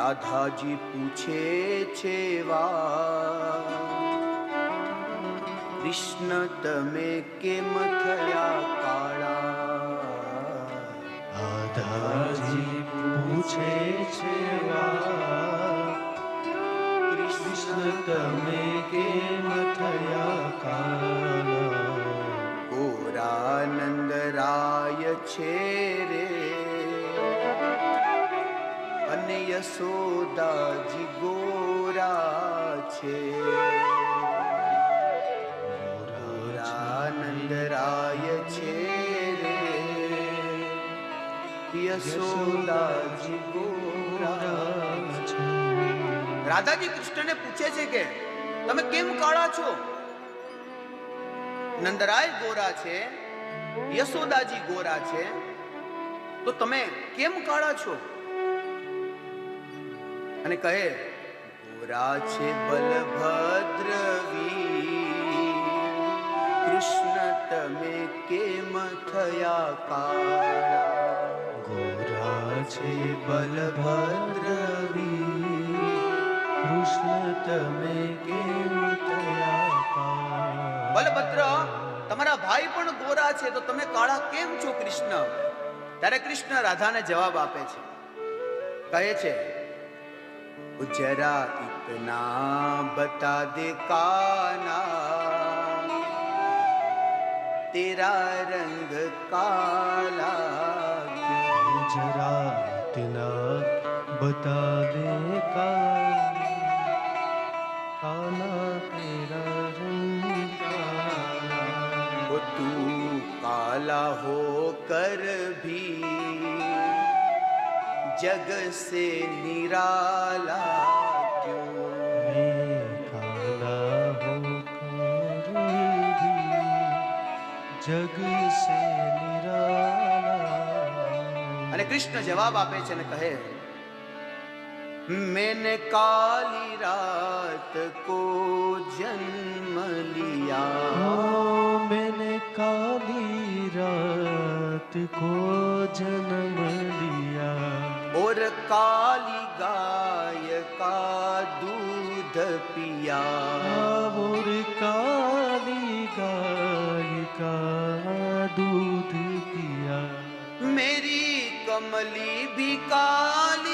રાધાજી પૂછે છે વા, કૃષ્ણ તમે કેમ થયા કાળા? રાધાજી પૂછે છે વા, કૃષ્ણ તમે કેમ થયા કાળા? ગોરાનંદ રાય છે રે અને યશોદાજી ગોરા છે. ગોરાનંદ રાય છે રે યશોદાજી ગોરા છે. રાધાજી કૃષ્ણને પૂછે છે કે તમે કેમ કાળા છો? નંદરાય ગોરા છે, યશોદાજી ગોરા છે, તો તમે કેમ કાળા છો? અને કહે ગોરા છે બલભદ્ર વીર, કૃષ્ણ તમે કેમ થયા કાળા? ગોરા છે બલભદ્ર વીર, કૃષ્ણ તમે કેમ થયા કાળા? બલભદ્ર તમારા ભાઈ પણ ગોરા છે, તો તમે કાળા કેમ છો કૃષ્ણ? ત્યારે કૃષ્ણ રાધાને જવાબ આપે છે, કહે છે જરા ઇતના બતા દે કાના, તેરા રંગ કાલા ક્યું? જરા ઇતના બતા દે કાના, તેરા રંગ કાલા. वो तू काला हो कर भी जग से निराला क्यों? मैं काला होकर भी जग से निराला. અને કૃષ્ણ જવાબ આપે છે અને કહે मैंने काली रात को जन्म लिया, मैंने काली रात को जन्म लिया, और काली गाय का दूध पिया, और काली गाय का दूध पिया. मेरी कमली भी काली